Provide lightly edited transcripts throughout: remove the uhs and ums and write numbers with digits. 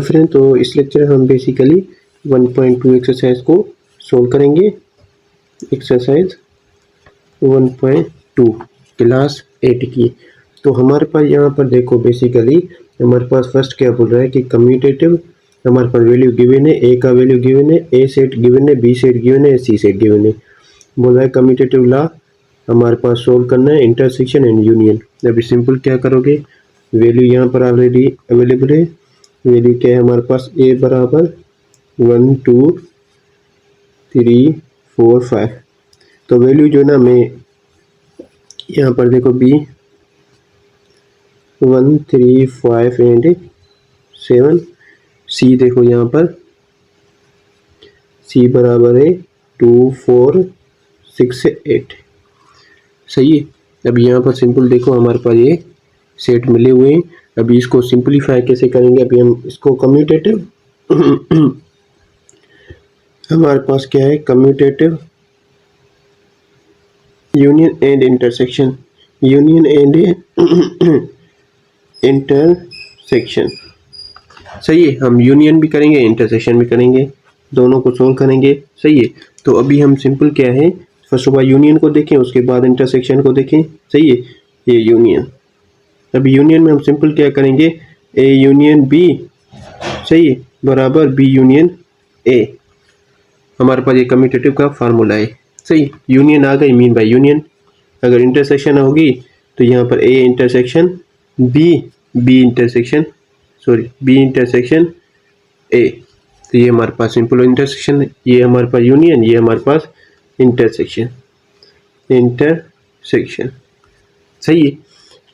Friend, तो इस lecture हम बेसिकली 1.2 एक्सरसाइज को सोल्व करेंगे। एक्सरसाइज 1.2 क्लास 8 की। तो हमारे पास यहाँ पर देखो बेसिकली हमारे पास फर्स्ट क्या बोल रहा है कि कम्यूटेटिव हमारे पास वैल्यू गिवन है, ए का वैल्यू गिवन है, ए सेट गिवन है, बी सेट गिवन है, सी सेट गिवन है। बोल रहा है कम्यूटेटिव लॉ हमारे पास सोल्व करना है, इंटरसेक्शन एंड यूनियन। अभी सिंपल क्या करोगे, वैल्यू यहाँ पर ऑलरेडी अवेलेबल है। वैल्यू क्या है हमारे पास, ए बराबर 1 2 3 4 5। तो वैल्यू जो ना मैं यहाँ पर देखो बी 1 3 5 एंड 7, सी देखो यहाँ पर सी बराबर है 2 4 6 8। सही है। अब यहाँ पर सिंपल देखो हमारे पास ये सेट मिले हुए हैं। अभी इसको सिंपलीफाई कैसे करेंगे, अभी हम इसको कम्यूटेटिव हमारे पास क्या है, commutative union and intersection, union and intersection. सही है, हम यूनियन भी करेंगे इंटरसेक्शन भी करेंगे, दोनों को सोल्व करेंगे। सही है। तो अभी हम सिंपल क्या है, फर्स्ट ऑफ ऑल यूनियन को देखें, उसके बाद इंटरसेक्शन को देखें। सही है, ये यूनियन। अभी यूनियन में हम सिंपल क्या करेंगे, ए यूनियन बी, सही है, बराबर बी यूनियन ए। हमारे पास ये कम्यूटेटिव का फार्मूला है। सही, यूनियन आ गई, मीन बाय यूनियन। अगर इंटरसेक्शन होगी तो यहाँ पर A intersection B, B intersection A. तो ये हमारे पास सिंपल इंटरसेक्शन, ये हमारे पास यूनियन, ये हमारे पास इंटरसेक्शन। सही है।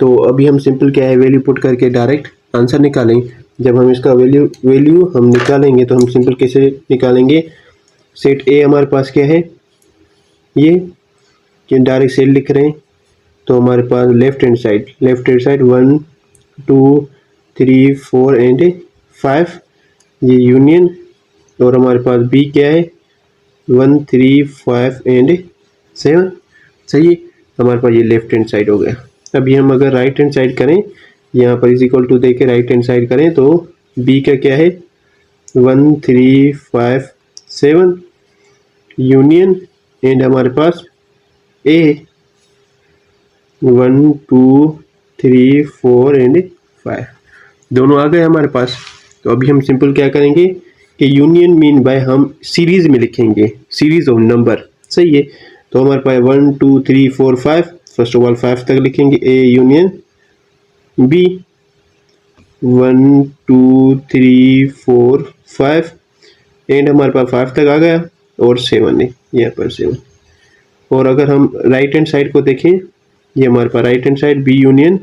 तो अभी हम सिंपल क्या है, वैल्यू पुट करके डायरेक्ट आंसर निकालें। जब हम इसका वैल्यू हम निकालेंगे तो हम सिंपल कैसे निकालेंगे, सेट ए हमारे पास क्या है, ये कि डायरेक्ट सेट लिख रहे हैं। तो हमारे पास लेफ्ट हैंड साइड 1 2 3 4 एंड 5, ये यूनियन। और हमारे पास बी क्या है, 1 3 5 एंड 7। सही है, हमारे पास ये लेफ्ट हैंड साइड हो गया। अभी हम अगर राइट हैंड साइड करें, यहाँ पर इज इक्वल टू दे के राइट हैंड साइड करें तो बी का क्या है, 1 3 5 7 यूनियन एंड हमारे पास ए 1 2 3 4 एंड 5, दोनों आ गए हमारे पास। तो अभी हम सिंपल क्या करेंगे कि यूनियन मीन बाय हम सीरीज में लिखेंगे, सीरीज ऑफ नंबर। सही है। तो हमारे पास 1 2 3 4 5, फर्स्ट ऑफ ऑल 5 तक लिखेंगे, ए यूनियन बी 1 2 3 4 5 एंड हमारे पास 5 तक आ गया और 7 है, यहाँ पर 7। और अगर हम राइट हैंड साइड को देखें, ये हमारे पास right hand side B union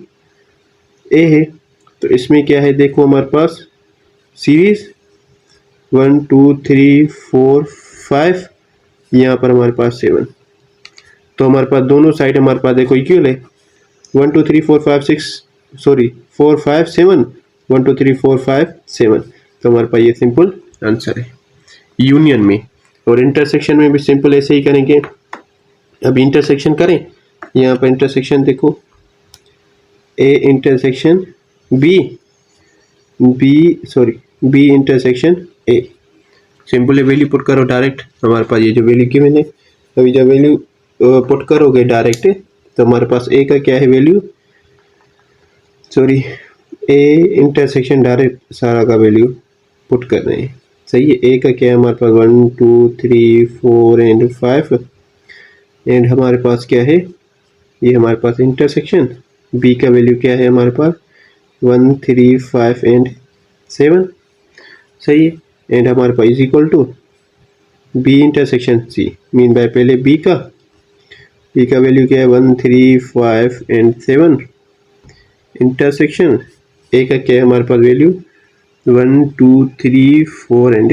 A है। तो इसमें क्या है, देखो हमारे पास सीरीज 1 2 3 4 5, यहाँ पर हमारे पास 7। तो हमारे पास दोनों साइड हमारे पास देखो इक्वल है, 1 2 3 4 5 6 4 5 7, 1 2 3 4 5 7। तो हमारे पास ये सिंपल आंसर है यूनियन में। और इंटरसेक्शन में भी सिंपल ऐसे ही करेंगे। अब इंटरसेक्शन करें, यहाँ पर इंटरसेक्शन देखो, A intersection B intersection A. Simple value put करो डायरेक्ट, हमारे पास ये जो वैल्यू गिवन है। अभी जब वैल्यू पुट करोगे डायरेक्ट तो हमारे पास ए का क्या है वैल्यू, ए इंटरसेक्शन डायरेक्ट सारा का वैल्यू पुट कर रहे हैं। सही है। ए का क्या है हमारे पास 1 2 3 4 एंड 5 एंड हमारे पास क्या है, ये हमारे पास इंटरसेक्शन बी का वैल्यू क्या है हमारे पास 1 3 5 एंड 7। सही है। एंड हमारे पास is equal to B intersection C, mean by पहले बी का वैल्यू क्या है 1 3 5 एंड 7 इंटरसेक्शन ए का क्या है हमारे पास वैल्यू 1 2 3 4 एंड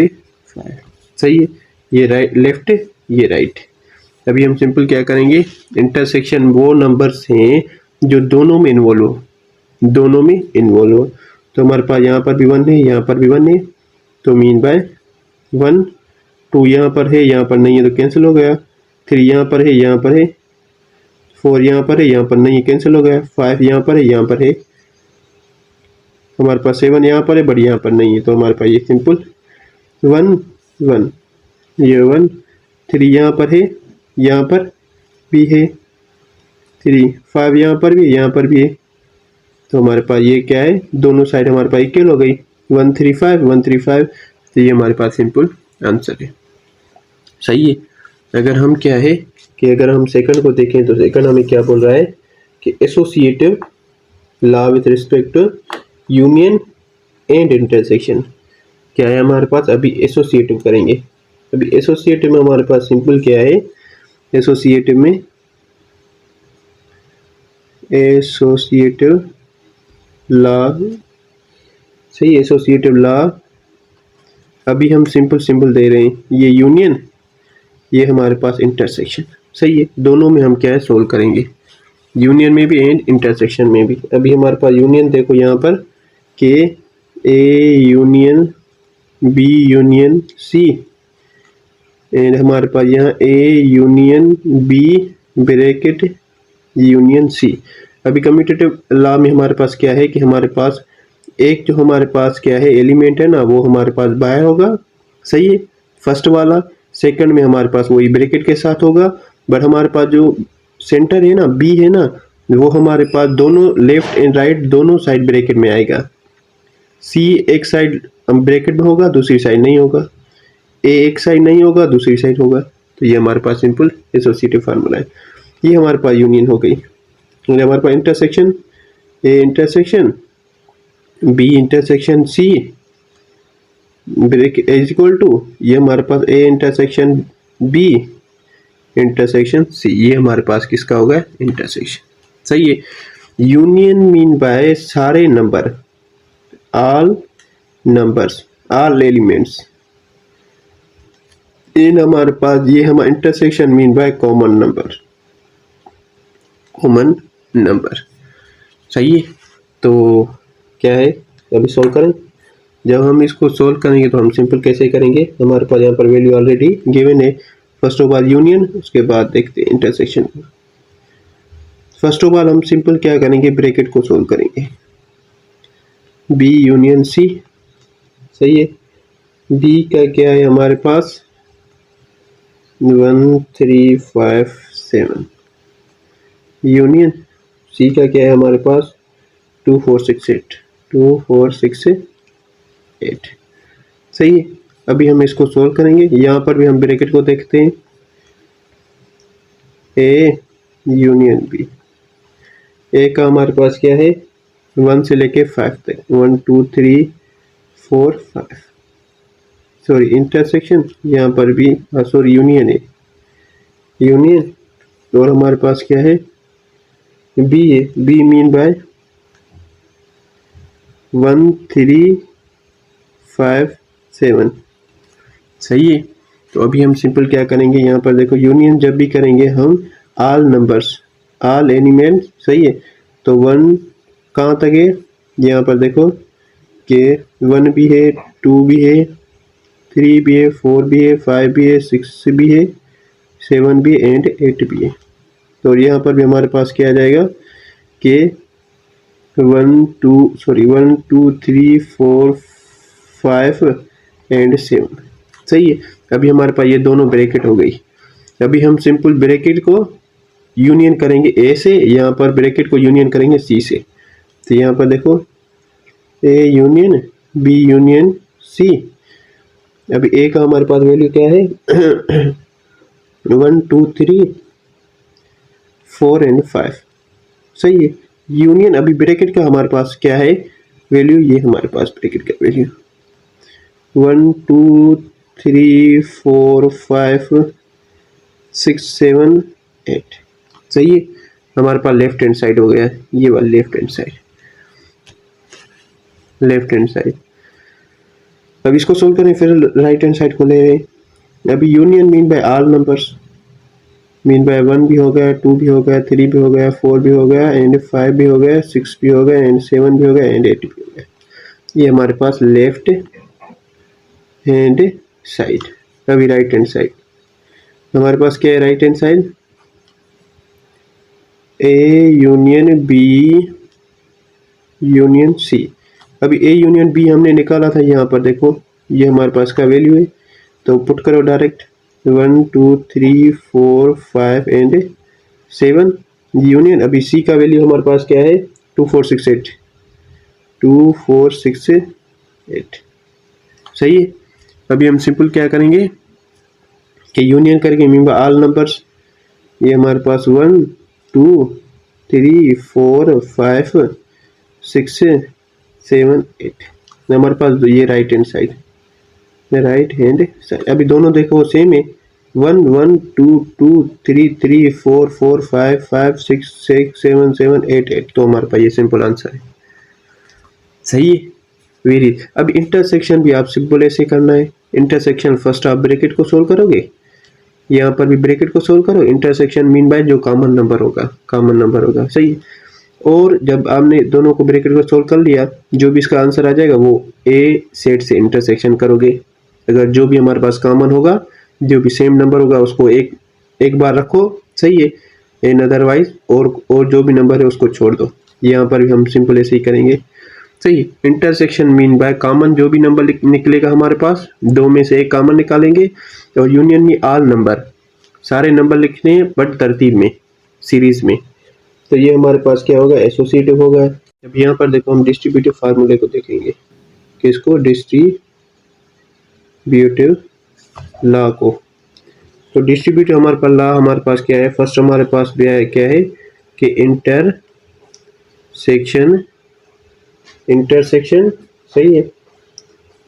5। सही है। ये राइट लेफ्ट, ये राइट। अभी हम सिंपल क्या करेंगे, इंटरसेक्शन वो नंबर्स हैं जो दोनों में इन्वॉल्व हो, तो हमारे पास यहाँ पर भी 1 है, यहाँ पर भी 1 है। तो मीन बाय 1 2 यहाँ पर है, यहाँ पर नहीं है तो कैंसिल हो गया, 3 यहाँ पर है, यहाँ पर है, 4 यहाँ पर है, यहाँ पर नहीं है कैंसिल हो गया, 5 यहाँ पर है, यहाँ पर है, हमारे पास 7 यहाँ पर है बट यहाँ पर नहीं है, तो हमारे पास ये सिंपल 1 1, ये 1 3 यहाँ पर है, यहाँ पर भी है 3 5 यहाँ पर भी, यहाँ पर भी है, तो हमारे पास ये क्या है, दोनों साइड हमारे पास इक्वल हो गई 1 3 5 1 3 5, तो ये हमारे पास सिंपल आंसर है। सही है। अगर हम क्या है कि अगर हम सेकंड को देखें तो सेकंड हमें क्या बोल रहा है कि associative law with respect to union and intersection. क्या है हमारे पास, अभी एसोसिएटिव करेंगे। अभी एसोसिएटिव में हमारे पास सिंपल क्या है, एसोसिएटिव में एसोसिएटिव लॉ, सही, एसोसिएटिव लॉ अभी हम सिंपल दे रहे हैं, ये यूनियन, ये हमारे पास इंटरसेक्शन। सही है, दोनों में हम क्या है सोल्व करेंगे, यूनियन में भी एंड इंटरसेक्शन में भी। अभी हमारे पास यूनियन देखो यहाँ पर के A union B union C, and हमारे पास यहाँ A union B bracket union C. अभी कम्यूटेटिव लॉ में हमारे पास क्या है कि हमारे पास एक जो हमारे पास क्या है एलिमेंट है ना, वो हमारे पास बाय होगा। सही है, फर्स्ट वाला। सेकंड में हमारे पास वही ब्रैकेट के साथ होगा, बट हमारे पास जो सेंटर है ना बी है ना, वो हमारे पास दोनों लेफ्ट एंड राइट दोनों साइड ब्रैकेट में आएगा। सी एक साइड ब्रैकेट में होगा, दूसरी साइड नहीं होगा। ए एक साइड नहीं होगा, दूसरी साइड होगा। तो ये हमारे पास सिंपल एसोसिएटिव फार्मूला है। ये हमारे पास यूनियन हो गई। हमारे पास intersection, A intersection B intersection C bracket is equal to, ये हमारे पास A intersection B intersection C, ये हमारे पास किसका होगा, इंटरसेक्शन। सही है। यूनियन मीन बाय सारे number, all numbers, all elements in हमारे पास, ये हमारा intersection mean by common number, common number. सही है। तो क्या है, अभी सोल्व करें। जब हम इसको सोल्व करेंगे तो हम सिंपल कैसे करेंगे, हमारे पास यहाँ पर वैल्यू ऑलरेडी गिवन है। फर्स्ट ऑफ ऑल यूनियन, उसके बाद देखते हैं इंटरसेक्शन। फर्स्ट ऑफ ऑल हम सिंपल क्या करेंगे, ब्रैकेट को सोल्व करेंगे, बी यूनियन सी। सही है। बी का क्या है हमारे पास 1 3 5 7, यूनियन सी का क्या है हमारे पास 2 4 6 8, 2 4 6 8। सही है। अभी हम इसको सोल्व करेंगे। यहाँ पर भी हम ब्रैकेट को देखते हैं, ए यूनियन बी। ए का हमारे पास क्या है 1 से लेके 5 तक, 1 2 3 4 5, सॉरी इंटरसेक्शन यहाँ पर भी, सॉरी यूनियन है, यूनियन। और हमारे पास क्या है बी है, बी मीन बाय 1 3 5 7। सही है। तो अभी हम सिंपल क्या करेंगे, यहाँ पर देखो यूनियन जब भी करेंगे हम ऑल नंबर्स, ऑल एलिमेंट। सही है। तो 1 कहाँ तक है, यहाँ पर देखो कि 1 भी है, 2 भी है, 3 भी है, 4 भी है, 5 भी है, 6 भी है, 7 भी एंड 8 भी है। तो यहाँ पर भी हमारे पास क्या आ जाएगा कि 1 2 3 4 5 एंड 7। सही है। अभी हमारे पास ये दोनों ब्रैकेट हो गई। अभी हम सिंपल ब्रैकेट को यूनियन करेंगे ए से, यहाँ पर ब्रैकेट को यूनियन करेंगे सी से। तो यहाँ पर देखो A union B union C. अभी ए का हमारे पास वैल्यू क्या है 1 2 3 4 एंड 5। सही है। यूनियन अभी ब्रैकेट का हमारे पास क्या है वैल्यू, ये हमारे पास ब्रैकेट का वैल्यू 1 2 3 4 5 6 7 8। सही है। हमारे पास लेफ्ट हैंड साइड हो गया, ये वाला left hand side, left hand side. अब इसको सोल्व करें, फिर राइट हैंड साइड को ले रहे हैं। अभी union mean bye all numbers, mean by 1 भी हो गया, 2 भी हो गया, 3 भी हो गया, 4 भी हो गया एंड 5 भी हो गया, 6 भी हो गया एंड 7 भी हो गया एंड 8 भी हो गया। ये हमारे पास लेफ्ट हैंड साइड। अभी राइट हैंड साइड, हमारे पास क्या है right hand side, A union B union C. अभी ए यूनियन बी हमने निकाला था, यहाँ पर देखो ये हमारे पास का वैल्यू है, तो पुट करो डायरेक्ट 1 2 3 4 5 एंड 7 यूनियन। अभी सी का वैल्यू हमारे पास क्या है 2468 2468 सही है। अभी हम सिंपल क्या करेंगे कि यूनियन करके मीन बाय ऑल नंबर्स, ये हमारे पास 1 2 3 4 5 6 7 8 हमारे पास ये राइट हैंड साइड, अभी दोनों देखो सेम है 1 1 2 2 3 3 4 4 5 5 6 6 7 7 8 8, तो हमारे पास ये सिंपल आंसर है सही है वेरी। अब इंटरसेक्शन भी आप सिंपल ऐसे करना है, इंटरसेक्शन फर्स्ट आप ब्रैकेट को सोल्व करोगे, यहाँ पर भी ब्रैकेट को सोल्व करो, इंटरसेक्शन मीन बाय जो कॉमन नंबर होगा सही है। और जब आपने दोनों को ब्रैकेट को सोल्व कर लिया, जो भी इसका आंसर आ जाएगा वो ए सेट से इंटरसेक्शन करोगे, अगर जो भी हमारे पास कॉमन होगा, जो भी सेम नंबर होगा उसको एक बार रखो सही है, एंड अदरवाइज और जो भी नंबर है उसको छोड़ दो। यहाँ पर भी हम सिंपल ऐसे ही करेंगे सही। इंटरसेक्शन मीन बाय कॉमन जो भी नंबर निकलेगा हमारे पास, दो में से एक कॉमन निकालेंगे, और यूनियन में ऑल नंबर, सारे नंबर लिखने हैं बट तरतीब में सीरीज में, तो ये हमारे पास क्या होगा एसोसिएटिव होगा। अब यहाँ पर देखो हम डिस्ट्रीब्यूटिव फार्मूले को देखेंगे, किसको डिस्ट्रीब्यूटिव लॉ को। तो डिस्ट्रीब्यूटिव हमारे पास लॉ हमारे पास क्या है, फर्स्ट हमारे पास क्या है कि इंटरसेक्शन सही है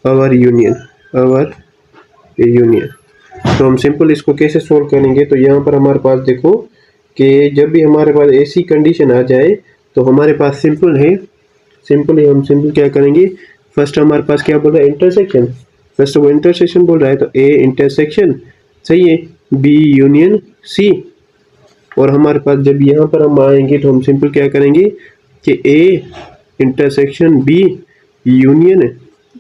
अवर यूनियन। तो हम सिंपल इसको कैसे सोल्व करेंगे, तो यहाँ पर हमारे पास देखो कि जब भी हमारे पास ऐसी कंडीशन आ जाए तो हमारे पास सिंपल हम क्या करेंगे, फर्स्ट हमारे पास क्या बोल रहा है इंटरसेक्शन, फर्स्ट वो इंटरसेक्शन बोल रहा है तो ए इंटरसेक्शन सही है बी यूनियन सी। और हमारे पास जब यहाँ पर हम आएंगे तो हम सिंपल क्या करेंगे कि A intersection B union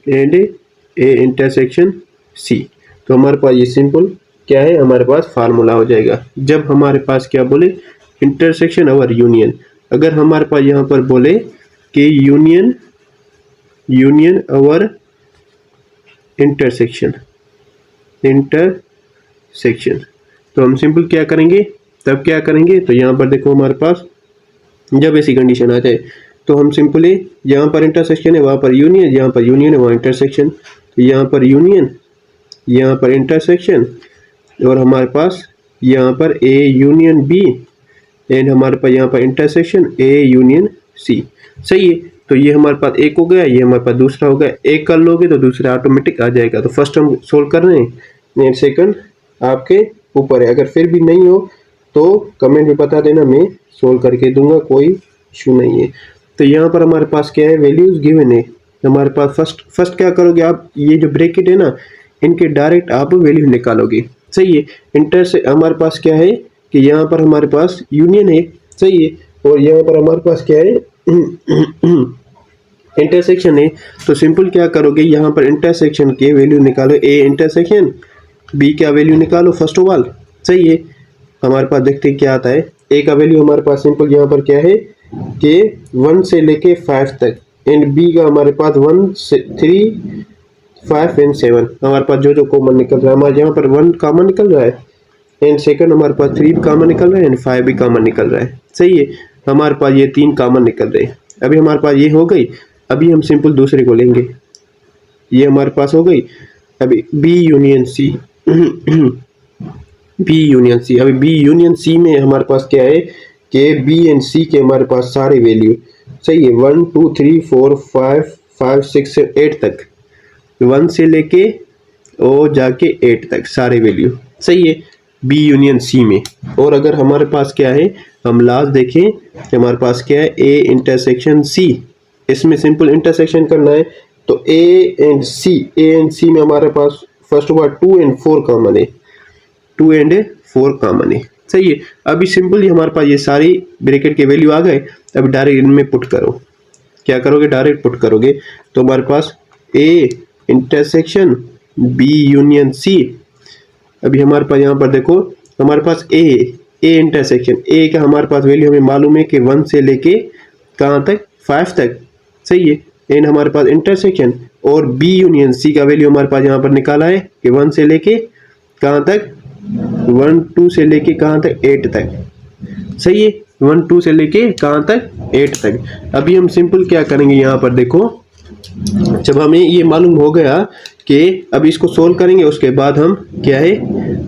and A intersection C. तो हमारे पास ये सिंपल क्या है हमारे पास फार्मूला हो जाएगा। जब हमारे पास क्या बोले इंटरसेक्शन और यूनियन, अगर हमारे पास यहाँ पर बोले कि यूनियन और इंटरसेक्शन तो हम सिंपल क्या करेंगे, तब क्या करेंगे, तो यहाँ पर देखो हमारे पास जब ऐसी कंडीशन आ जाए तो हम सिंपली यहाँ पर इंटरसेक्शन है वहाँ पर यूनियन, यहाँ पर यूनियन है वहाँ इंटरसेक्शन, तो यहाँ पर यूनियन यहाँ पर इंटरसेक्शन, और हमारे पास यहाँ पर ए यूनियन बी एंड हमारे पास यहाँ पर इंटरसेक्शन ए यूनियन सी सही है। तो ये हमारे पास एक हो गया, ये हमारे पास दूसरा हो गया, एक कर लोगे तो दूसरा ऑटोमेटिक आ जाएगा। तो फर्स्ट हम सोल्व कर रहे हैं एंड सेकंड आपके ऊपर है, अगर फिर भी नहीं हो तो कमेंट में बता देना, मैं सोल्व करके दूंगा, कोई इशू नहीं है। तो यहाँ पर हमारे पास क्या है वैल्यूज गिवन है, हमारे पास फर्स्ट क्या करोगे आप, ये जो ब्रैकेट है ना इनके डायरेक्ट आप वैल्यू निकालोगे सही है। इंटर से हमारे पास क्या है कि यहाँ पर हमारे पास यूनियन है सही है, और यहाँ पर हमारे पास क्या है इंटरसेक्शन है। तो सिंपल क्या करोगे यहाँ पर इंटरसेक्शन के वैल्यू निकालो, ए इंटरसेक्शन बी का वैल्यू निकालो फर्स्ट ऑफ ऑल सही है। हमारे पास देखते हैं क्या आता है, ए का वैल्यू हमारे पास सिंपल यहाँ पर क्या है कि 1 से लेके 5 तक, एंड बी का हमारे पास 1 से 3 5 एंड 7 हमारे पास जो कॉमन निकल रहा है, हमारे यहाँ पर 1 कॉमन निकल रहा है एंड सेकंड हमारे पास 3 भी कॉमन निकल रहा है एंड 5 भी कॉमन निकल रहा है सही है। हमारे पास ये 3 कॉमन निकल रहे हैं। अभी हमारे पास ये हो गई, अभी हम सिंपल दूसरे को लेंगे, ये हमारे पास हो गई। अभी बी यूनियन सी अभी बी यूनियन सी में हमारे पास क्या है कि बी एंड सी के हमारे पास सारे वैल्यू सही है 1 2 3 4 5 5 6 8 तक, 1 से लेके और जाके 8 तक सारे वैल्यू सही है बी यूनियन सी में। और अगर हमारे पास क्या है, हम लास्ट देखें कि हमारे पास क्या है ए इंटरसेक्शन सी, इसमें सिंपल इंटरसेक्शन करना है तो ए एंड सी में हमारे पास first of all 2 and 4 common है, 2 एंड 4 कॉमन है सही है। अभी सिंपल हमारे पास ये सारी ब्रैकेट के वैल्यू आ गए, अब डायरेक्ट इनमें पुट करो, क्या करोगे डायरेक्ट पुट करोगे, तो हमारे पास A intersection B union C. अभी हमारे पास यहाँ पर देखो हमारे पास ए इंटरसेक्शन ए का हमारे पास वैल्यू हमें मालूम है कि 1 से लेके कहाँ तक 5 तक सही है, एंड हमारे पास इंटरसेक्शन और बी यूनियन सी का वैल्यू हमारे पास यहाँ पर निकाला है कि 1 से लेके कहाँ तक 1 2 से लेके कहाँ तक 8 तक। सही है, 1 2 से लेके कहाँ तक 8 तक। अभी हम सिंपल क्या करेंगे यहाँ पर देखो, जब हमें ये मालूम हो गया कि अब इसको सोल्व करेंगे, उसके बाद हम क्या है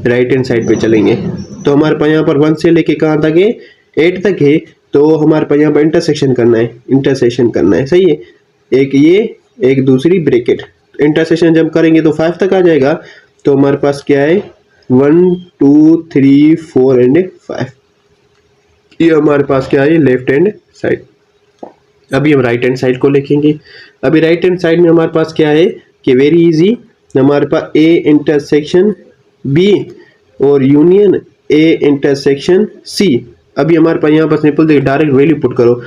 राइट हैंड साइड पे चलेंगे। तो हमारे पास यहाँ पर 1 से लेके कहाँ तक है 8 तक है, तो हमारे पास यहाँ पर इंटरसेक्शन करना है, इंटरसेक्शन करना है। सही है, एक ये एक दूसरी ब्रैकेट, इंटरसेक्शन जब करेंगे तो 5 तक आ जाएगा। तो हमारे पास क्या है 1 2 3 4 एंड 5, ये हमारे पास क्या है लेफ्ट हैंड साइड। अभी हम राइट हैंड साइड को लिखेंगे। अभी राइट हैंड साइड में हमारे पास क्या है कि वेरी इजी, हमारे पास ए इंटरसेक्शन बी और यूनियन ए इंटरसेक्शन सी। अभी हमारे पास यहाँ पर सिंपल देखिए डायरेक्ट वैल्यू पुट करो,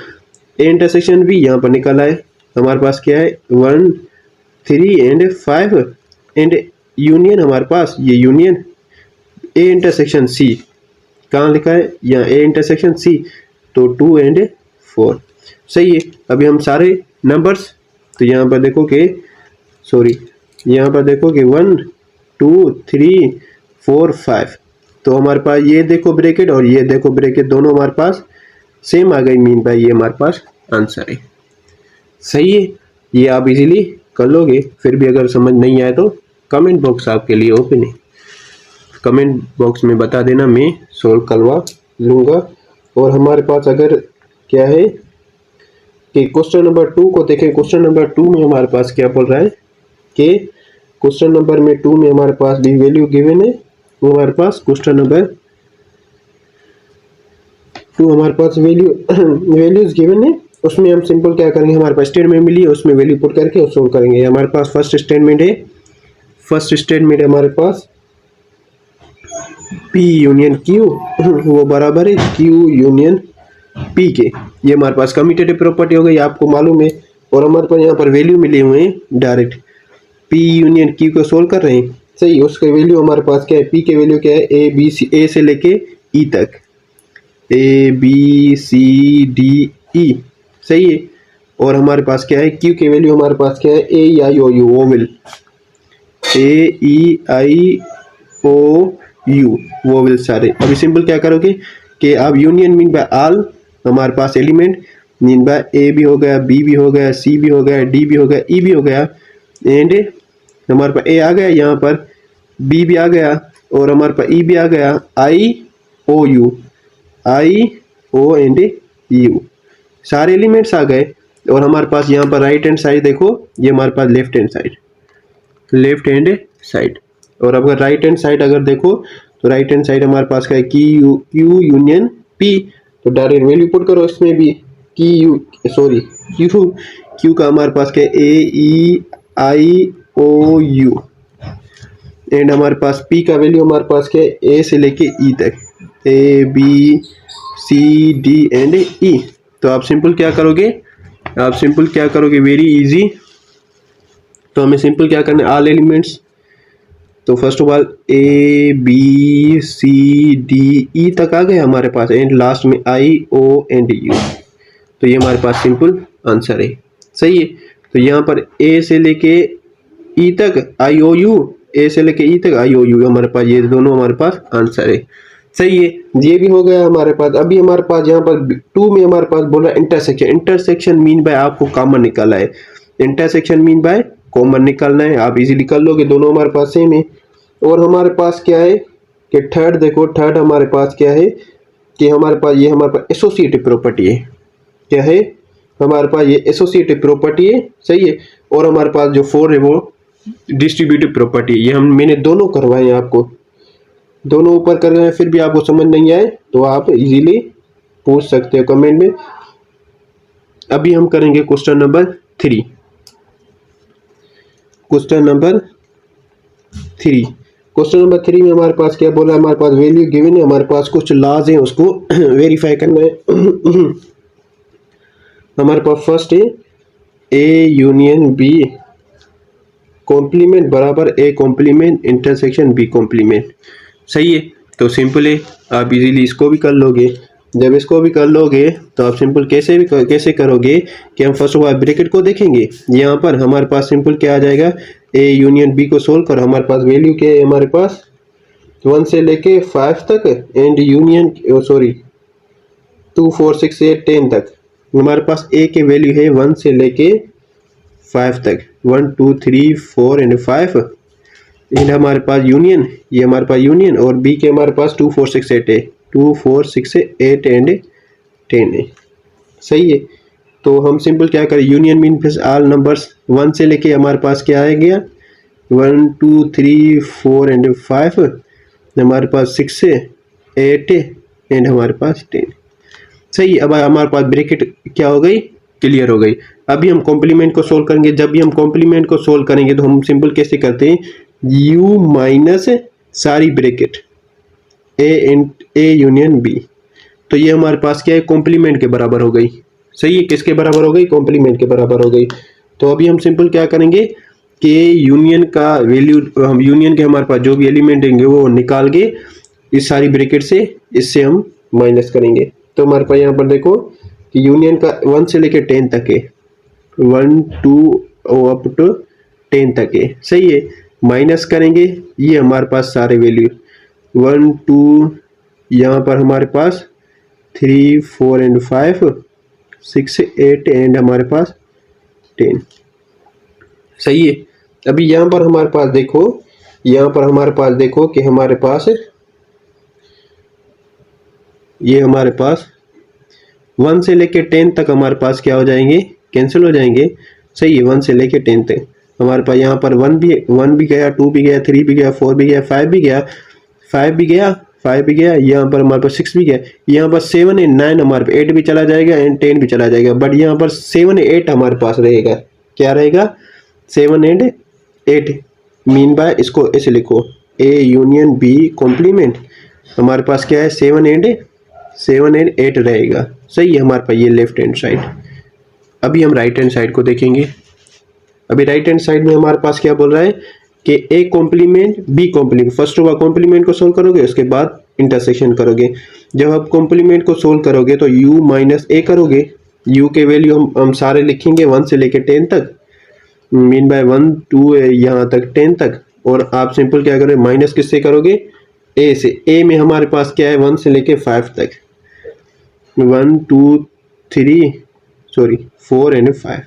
ए इंटरसेक्शन बी यहाँ पर निकला है, हमारे पास क्या है 1 3 एंड 5 एंड यूनियन हमारे पास ये यूनियन ए इंटरसेक्शन सी कहाँ लिखा है यहाँ ए इंटरसेक्शन सी, तो 2 एंड 4। सही है, अभी हम सारे नंबर्स तो यहाँ पर देखो कि यहाँ पर देखो कि 1 2 3 4 5, तो हमारे पास ये देखो ब्रैकेट और ये देखो ब्रैकेट दोनों हमारे पास सेम आ गई, मीन बाय ये हमारे पास आंसर है। सही है, ये आप इजीली कर लोगे। फिर भी अगर समझ नहीं आए तो कमेंट बॉक्स आपके लिए ओपन है, कमेंट बॉक्स में बता देना, मैं सोल्व करवा लूँगा। और हमारे पास अगर क्या है कि क्वेश्चन नंबर 2 को देखें, क्वेश्चन नंबर 2 में हमारे पास क्या बोल रहा है कि क्वेश्चन नंबर में 2 में हमारे पास दी वैल्यू गिवन है, वो हमारे पास क्वेश्चन नंबर 2 हमारे पास वैल्यूज गिवन है। उसमें हम सिंपल क्या करेंगे, हमारे पास स्टेटमेंट मिली है उसमें वैल्यू पुट करके और सोल्व करेंगे। हमारे पास फर्स्ट स्टेटमेंट है, फर्स्ट स्टेटमेंट हमारे पास P यूनियन Q वो बराबर है Q यूनियन P के, ये हमारे पास कम्यूटेटिव प्रॉपर्टी हो गई, आपको मालूम है। और हमारे पास यहाँ पर वैल्यू मिले हुए हैं डायरेक्ट, P यूनियन Q को सोल्व कर रहे हैं। सही, उसके वैल्यू हमारे पास क्या है, P के वैल्यू क्या है A B C, A से लेके E तक, A B C D E। सही है, और हमारे पास क्या है Q के वैल्यू हमारे पास क्या है A E I O U vowel, A E I O U vowel सारे। अभी सिंपल क्या करोगे कि आप यूनियन मीन बाय ऑल, हमारे पास एलिमेंट मीन बाय A भी हो गया, B भी हो गया, C भी हो गया, D भी हो गया, E भी हो गया, एंड हमारे पास A आ गया, यहाँ पर B भी आ गया और हमारे पास E भी आ गया, I O एंड U सारे एलिमेंट्स आ गए। और हमारे पास यहाँ पर राइट हैंड साइड देखो, ये हमारे पास लेफ्ट हैंड साइड। और अगर राइट हैंड साइड अगर देखो तो राइट हैंड साइड हमारे पास का है Q यूनियन P, तो डायरेक्ट वैल्यू पुट करो इसमें भी Q का हमारे पास क्या है A E I O U and हमारे पास P का वैल्यू हमारे पास क्या है A से लेके E तक, A B C D and E। तो आप सिंपल क्या करोगे, वेरी इजी। तो हमें सिंपल क्या करना है, ऑल एलिमेंट्स, तो first of all A B C D E तक आ गए हमारे पास एंड लास्ट में I O एंड U, तो ये हमारे पास सिंपल आंसर है। सही है, तो यहाँ पर A से लेके E तक I O U, A से लेके E तक I O U, हमारे पास ये दोनों हमारे पास आंसर है। सही है, ये भी हो गया हमारे पास। अभी हमारे पास यहाँ पर 2 में हमारे पास बोला इंटरसेक्शन मीन बाय आपको कॉमन निकाला है, इंटरसेक्शन मीन बाय कॉमन निकालना है, आप इजीली कर लोगे, दोनों हमारे पास सेम है। और हमारे पास क्या है कि थर्ड देखो, थर्ड हमारे पास क्या है कि हमारे पास एसोसिएटिव प्रॉपर्टी है, क्या है हमारे पास ये एसोसिएटिव प्रॉपर्टी है। सही है, और हमारे पास जो 4 है वो डिस्ट्रीब्यूटिव प्रॉपर्टी है। ये मैंने दोनों करवाए हैं, आपको दोनों ऊपर कर रहे हैं, फिर भी आपको समझ नहीं आए तो आप इजीली पूछ सकते हो कमेंट में। अभी हम करेंगे क्वेश्चन नंबर 3। क्वेश्चन नंबर 3 में हमारे पास क्या बोला, हमारे पास वैल्यू गिवन है, हमारे पास कुछ लॉज हैं उसको वेरीफाई करना है। हमारे पास फर्स्ट है A यूनियन B कॉम्प्लीमेंट बराबर A complement intersection B complement. सही है, तो सिंपल है, आप इजीली इसको भी कर लोगे। जब इसको भी कर लोगे तो आप सिंपल कैसे करोगे कि हम फर्स्ट ऑफ ऑल ब्रैकेट को देखेंगे। यहाँ पर हमारे पास सिंपल क्या आ जाएगा, ए यूनियन बी को सोल्व करो, हमारे पास वैल्यू क्या है, हमारे पास 1 से लेके 5 तक एंड यूनियन 2 4 6 8 10 तक हमारे पास ए के वैल्यू है 1 से लेके 5 तक, 1 2 3 4 एंड 5 एंड हमारे पास यूनियन, ये हमारे पास यूनियन और बी के हमारे पास 2 4 6 8 है, 2 4 6 8 एंड 10 है। सही है, तो हम सिंपल क्या करें, union mean plus all numbers 1 से लेके हमारे पास क्या आ गया 1 2 3 4 एंड 5, हमारे पास 6 8 एंड हमारे पास 10। सही, अब हमारे पास ब्रैकेट क्या हो गई, क्लियर हो गई। अभी हम कॉम्प्लीमेंट को सोल्व करेंगे। जब भी हम कॉम्प्लीमेंट को सोल्व करेंगे तो हम सिंपल कैसे करते हैं, u माइनस सारी ब्रैकेट ए यूनियन बी, तो ये हमारे पास क्या है, कॉम्प्लीमेंट के बराबर हो गई। सही है, किसके बराबर हो गई, कॉम्प्लीमेंट के बराबर हो गई। तो अभी हम सिंपल क्या करेंगे कि यूनियन का वैल्यू, हम यूनियन के हमारे पास जो भी एलिमेंट होंगे वो निकाल के इस सारी ब्रैकेट से इससे हम माइनस करेंगे। तो हमारे पास यहाँ पर देखो कि यूनियन का 1 से लेके 10 तक है, 1 2 अप टू 10 तक है। सही है, माइनस करेंगे ये हमारे पास सारे वैल्यू 1 2, यहाँ पर हमारे पास 3 4 एंड 5 6 8 एंड हमारे पास 10। सही है, अभी यहाँ पर हमारे पास देखो, यहाँ पर हमारे पास देखो कि हमारे पास ये हमारे पास 1 से लेके 10 तक हमारे पास क्या हो जाएंगे, कैंसिल हो जाएंगे। सही है, 1 से लेके 10 तक हमारे पास यहाँ पर 1 भी गया, 2 भी गया, 3 भी गया, 4 भी गया, 5 भी गया, 5 भी गया, 5 भी गया, यहाँ पर हमारे पास 6 भी गया, यहाँ पर 7 एंड 9 हमारे पास 8 भी चला जाएगा एंड 10 भी चला जाएगा, बट यहाँ पर 7 8 हमारे पास रहेगा। क्या रहेगा, 7 एंड 8 मीन बाय, इसको ऐसे लिखो ए यूनियन बी कॉम्प्लीमेंट, हमारे पास क्या है 7 एंड 8 रहेगा। सही है, हमारे पास ये लेफ्ट हैंड साइड। अभी हम राइट हैंड साइड को देखेंगे। अभी राइट हैंड साइड में हमारे पास क्या बोल रहा है कि A complement B complement, first of all complement को सोल्व करोगे, उसके बाद इंटरसेक्शन करोगे। जब आप कॉम्प्लीमेंट को सोल्व करोगे तो u माइनस ए करोगे, u के वैल्यू हम सारे लिखेंगे 1 से लेके 10 तक, मीन बाय 1 2 यहाँ तक 10 तक, और आप सिंपल क्या करोगे, माइनस किससे करोगे, ए से। ए में हमारे पास क्या है 1 से लेके 5 तक, 1 2 3 4 एंड 5।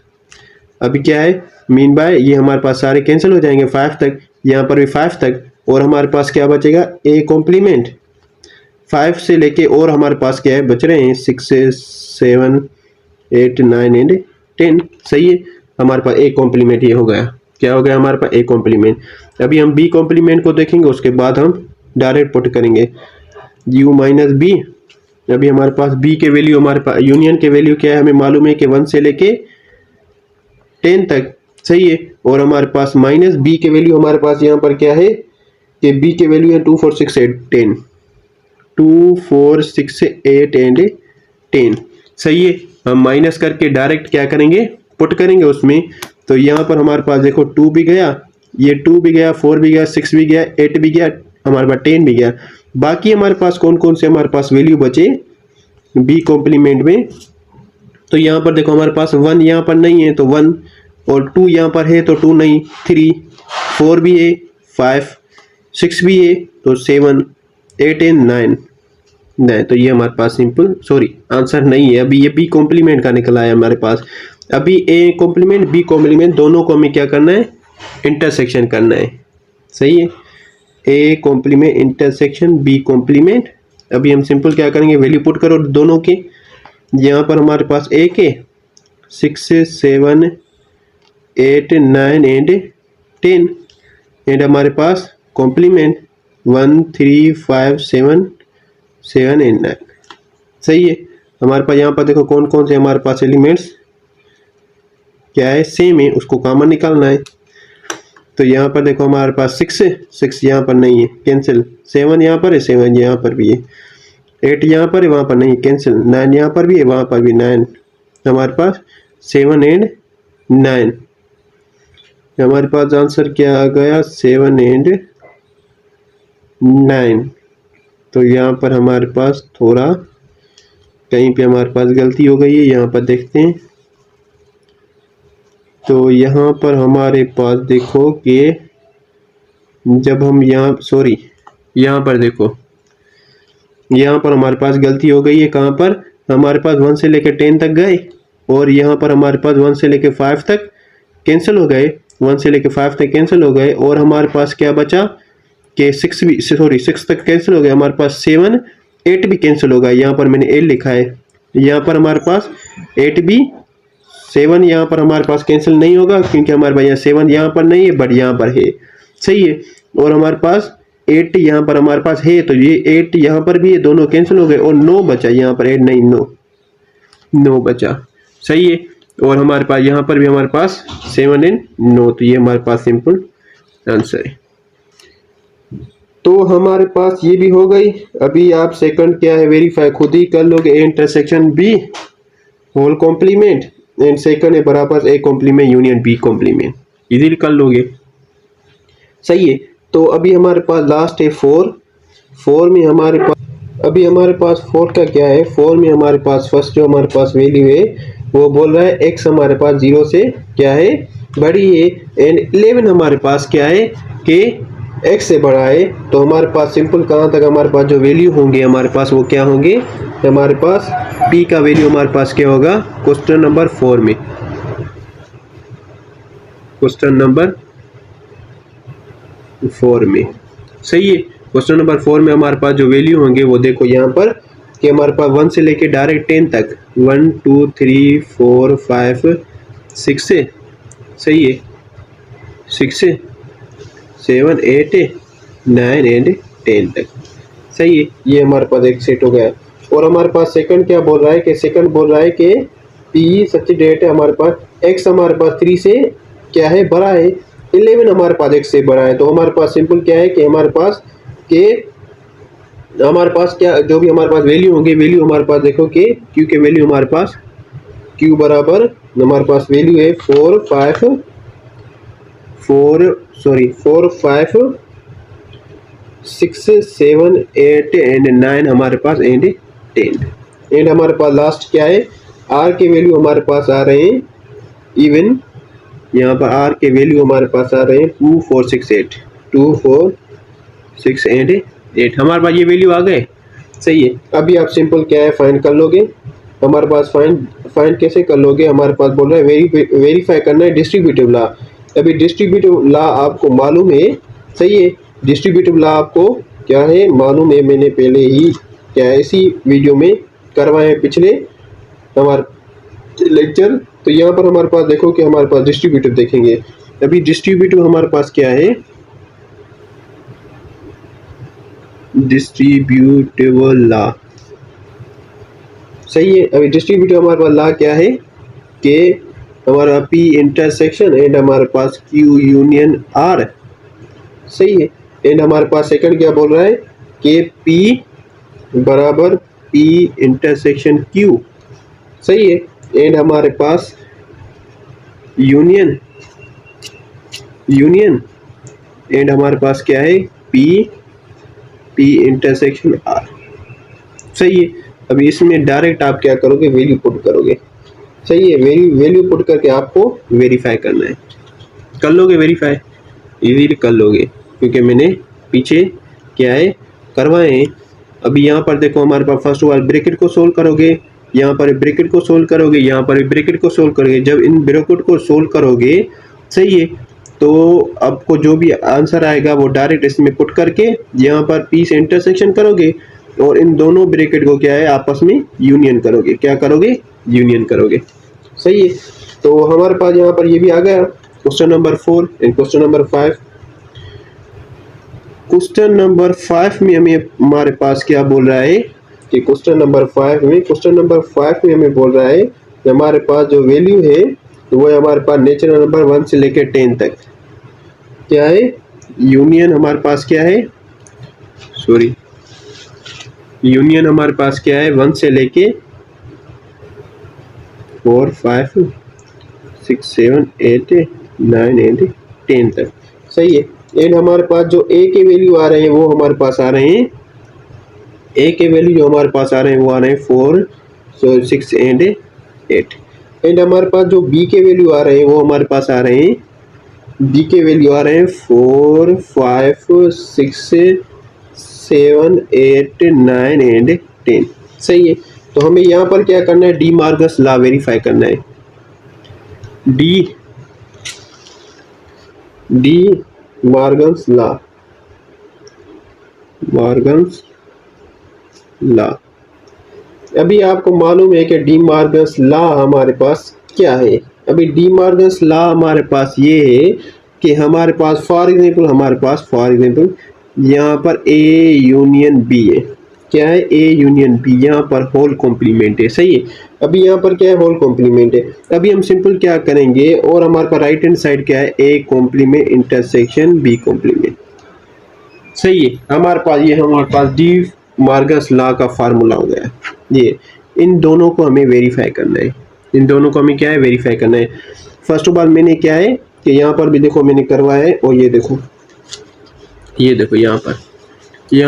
अभी क्या है, मीन बाय ये हमारे पास सारे कैंसिल हो जाएंगे 5 तक, यहाँ पर भी 5 तक, और हमारे पास क्या बचेगा, ए कॉम्प्लीमेंट 5 से लेके, और हमारे पास क्या है बच रहे हैं 6 7 8 9 एंड 10। सही है, हमारे पास ए कॉम्प्लीमेंट ये हो गया। क्या हो गया हमारे पास, ए कॉम्प्लीमेंट। अभी हम बी कॉम्प्लीमेंट को देखेंगे, उसके बाद हम डायरेक्ट पुट करेंगे u माइनस बी। अभी हमारे पास b के वैल्यू, हमारे पास यूनियन के वैल्यू क्या है, हमें मालूम है कि 1 से लेके 10 तक। सही है, और हमारे पास माइनस b के वैल्यू, हमारे पास यहाँ पर क्या है कि b के वैल्यू है 2 4 6 8 10, 2 4 6 8 एंड 10। सही है, हम माइनस करके डायरेक्ट क्या करेंगे, पुट करेंगे उसमें। तो यहाँ पर हमारे पास देखो 2 भी गया, ये 2 भी गया, 4 भी गया, 6 भी गया, 8 भी गया, हमारे पास 10 भी गया। बाकी हमारे पास कौन कौन से हमारे पास वैल्यू बचे बी कॉम्प्लीमेंट में, तो यहाँ पर देखो हमारे पास 1 यहाँ पर नहीं है तो 1, और 2 यहाँ पर है तो 2 नहीं, 3 4 भी है, 5 6 भी है तो 7 8 एंड 9। तो ये हमारे पास सिंपल आंसर नहीं है। अभी ये बी कॉम्प्लीमेंट का निकला है हमारे पास। अभी ए कॉम्प्लीमेंट बी कॉम्प्लीमेंट दोनों को हमें क्या करना है, इंटरसेक्शन करना है। सही है, A complement intersection B complement. अभी हम सिंपल क्या करेंगे, वैल्यू पुट करो दोनों के। यहाँ पर हमारे पास ए के 6 7 8 9 एंड 10 एंड हमारे पास कॉम्प्लीमेंट 1 3 5 7 7 एंड 9। सही है, हमारे पास यहाँ पर देखो कौन कौन से हमारे पास एलिमेंट्स क्या है, सेम है, उसको कॉमन निकालना है। तो यहाँ पर देखो हमारे पास 6 यहाँ पर नहीं है, कैंसिल, 7 यहाँ पर है, 7 यहाँ पर भी है, 8 यहाँ पर है, वहाँ पर नहीं, कैंसिल, 9 यहाँ पर भी है, वहाँ पर भी 9, हमारे पास 7 एंड 9। हमारे पास आंसर क्या आ गया, 7 एंड 9। तो यहाँ पर हमारे पास थोड़ा कहीं पे हमारे पास गलती हो गई है, यहाँ पर देखते हैं। तो यहाँ पर हमारे पास देखो कि जब हम यहाँ पर देखो, यहाँ पर हमारे पास गलती हो गई है। कहाँ पर? हमारे पास 1 से लेकर 10 तक गए और यहाँ पर हमारे पास 1 से लेकर 5 तक कैंसिल हो गए, 1 से लेकर 5 तक कैंसिल हो गए और हमारे पास क्या बचा कि 6 तक कैंसिल हो गया, हमारे पास 7 8 भी कैंसिल होगा। यहाँ पर मैंने 8 लिखा है, यहाँ पर हमारे पास 8 भी 7 यहाँ पर हमारे पास कैंसिल नहीं होगा क्योंकि हमारे पास यहाँ 7 यहाँ पर नहीं है बट यहाँ पर है, सही है। और हमारे पास 8 यहाँ पर हमारे पास है, तो ये 8 यहाँ पर भी है, दोनों कैंसिल हो गए और 9 बचा। यहाँ पर 8 नहीं 9 बचा, सही है। और हमारे पास यहाँ पर भी हमारे पास 7 एंड 9, तो ये हमारे पास सिंपल आंसर है। तो हमारे पास ये भी हो गई। अभी आप सेकंड क्या है वेरीफाई खुद ही कर लोगे। A intersection B whole complement and second है बराबर A complement union B complement, easily कर लोगे, सही है। तो अभी हमारे पास लास्ट है 4 में हमारे पास अभी हमारे पास 4 का क्या है, 4 में हमारे पास फर्स्ट जो हमारे पास वैल्यू है वो बोल रहा है x हमारे पास 0 से क्या है बड़ी है एंड 11 हमारे पास क्या है कि x से बड़ा है। तो हमारे पास सिंपल कहाँ तक हमारे पास जो वैल्यू होंगे हमारे पास वो क्या होंगे, हमारे पास p का वैल्यू हमारे पास क्या होगा क्वेश्चन नंबर 4 में, क्वेश्चन नंबर 4 में, सही है। क्वेश्चन नंबर 4 में हमारे पास जो वैल्यू होंगे वो देखो यहाँ पर कि हमारे पास 1 से लेके डायरेक्ट 10 तक 1 2 3 4 5 6 है, सही है, 6 है, 7 8 है, 9 एंड 10 तक, सही है। ये हमारे पास एक सेट हो गया। और हमारे पास सेकंड क्या बोल रहा है कि सेकंड बोल रहा है कि पी सच्ची डेट है हमारे पास एक्स हमारे पास 3 से क्या है बड़ा है, 11 हमारे पास x से बड़ा है। तो हमारे पास सिंपल क्या है कि हमारे पास क्या जो भी हमारे पास वैल्यू होंगे, वैल्यू हमारे पास देखो कि q के वैल्यू हमारे पास q बराबर हमारे पास वैल्यू है 4 5 6 7 8 एंड 9 हमारे पास एंड 10 एंड हमारे पास लास्ट क्या है r के वैल्यू हमारे पास आ रहे हैं इवन, यहाँ पर r के वैल्यू हमारे पास आ रहे हैं 2 4 6 8 2 4 6 एंड 8 हमारे पास ये वैल्यू आ गए, सही है। अभी आप सिंपल क्या है फाइंड कर लोगे, हमारे पास फाइंड कैसे कर लोगे, हमारे पास बोल रहा है वेरीफाई करना है डिस्ट्रीब्यूटिव लॉ। अभी डिस्ट्रीब्यूटिव लॉ आपको मालूम है, सही है, डिस्ट्रीब्यूटिव लॉ आपको क्या है मालूम है, मैंने पहले ही क्या है इसी वीडियो में करवाए पिछले हमारे लेक्चर। तो यहाँ पर हमारे पास देखो कि हमारे पास डिस्ट्रीब्यूटिव देखेंगे। अभी डिस्ट्रीब्यूटिव हमारे पास क्या है, डिस्ट्रीब्यूटिव लॉ, सही है। अभी डिस्ट्रीब्यूटिव हमारे पास लॉ क्या है कि हमारा P इंटरसेक्शन एंड हमारे पास Q यूनियन R, सही है। एंड हमारे पास सेकंड क्या बोल रहा है कि P बराबर P इंटरसेक्शन Q, सही है। एंड हमारे पास यूनियन एंड हमारे पास क्या है P इंटरसेक्शन R, सही है। अभी इसमें डायरेक्ट आप क्या करोगे वैल्यू पुट करोगे, सही है। वैल्यू पुट करके आपको वेरीफाई करना है, कर लोगे वेरीफाई, इजीली कर लोगे क्योंकि मैंने पीछे क्या है करवाए हैं। अभी यहाँ पर देखो हमारे पास फर्स्ट ऑफ ऑल ब्रैकेट को सोल्व करोगे, यहाँ पर ब्रैकेट को सोल्व करोगे, यहाँ पर ब्रैकेट को सोल्व करोगे। जब इन ब्रैकेट को सोल्व करोगे, सही है, तो आपको जो भी आंसर आएगा वो डायरेक्ट इसमें पुट करके यहाँ पर P से इंटरसेक्शन करोगे और इन दोनों ब्रैकेट को क्या है आपस में यूनियन करोगे, क्या करोगे यूनियन करोगे, सही है। तो हमारे पास यहाँ पर ये भी आ गया question number 4 and question number 5। Question number 5 में हमें हमारे पास क्या बोल रहा है कि क्वेश्चन नंबर 5 में हमें बोल रहा है कि हमारे पास जो वैल्यू है तो वो है हमारे पास नेचुरल नंबर 1 से लेकर 10 तक क्या है यूनियन हमारे पास क्या है यूनियन हमारे पास क्या है 1 से लेके 4 5 6 7 8 9 एंड 10 तक, सही है। एंड हमारे पास जो a के वैल्यू आ रहे हैं वो हमारे पास आ रहे हैं, a के वैल्यू जो हमारे पास आ रहे हैं वो आ रहे हैं 4 सो 6 एंड 8 एंड हमारे पास जो बी के वैल्यू आ रहे हैं वो हमारे पास आ रहे हैं, बी के वैल्यू आ रहे हैं 4 5 6 7 8 9 एंड 10। सही है, तो हमें यहाँ पर क्या करना है, डी मार्गस लॉ वेरीफाई करना है। De Morgan's law, Morgan's law. अभी आपको मालूम है कि डी मार्गन्स लॉ हमारे पास क्या है। अभी डी मार्गन्स लॉ हमारे पास ये है कि हमारे पास फॉर एग्जांपल यहाँ पर ए यूनियन बी है। क्या है, ए यूनियन बी, यहाँ पर होल कॉम्प्लीमेंट है। सही है, अभी यहाँ पर क्या है, होल कॉम्प्लीमेंट है। अभी हम सिंपल क्या करेंगे, और हमारे पास राइट हैंड साइड क्या है, A complement intersection B complement. सही है, हमारे पास डी मार्गस लॉ का फार्मूला हो गया। ये इन दोनों को हमें वेरीफाई करना है, इन दोनों को हमें क्या है, वेरीफाई करना है। फर्स्ट ऑफ ऑल मैंने क्या है कि यहाँ पर भी देखो मैंने करवाया है, और ये देखो यहाँ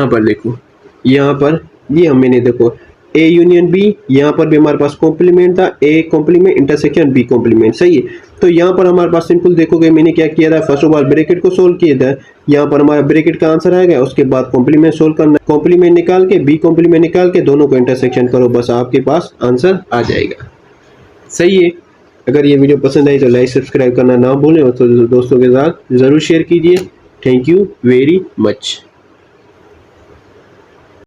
पर देखो, यहाँ पर ये मैंने देखो ए यूनियन बी, यहाँ पर भी हमारे पास कॉम्प्लीमेंट था, A complement intersection B complement. सही है, तो यहाँ पर हमारे पास सिंपल देखोगे मैंने क्या किया था, फर्स्ट ऑफ ऑल ब्रैकेट को सोल्व किया था, यहाँ पर हमारा ब्रैकेट का आंसर आएगा, उसके बाद कॉम्प्लीमेंट सोल्व करना, कॉम्प्लीमेंट निकाल के बी कॉम्प्लीमेंट निकाल के दोनों को इंटरसेक्शन करो, बस आपके पास आंसर आ जाएगा। सही है, अगर ये वीडियो पसंद आई तो लाइक सब्सक्राइब करना ना भूलें, और तो दोस्तों के साथ ज़रूर शेयर कीजिए। Thank you very much.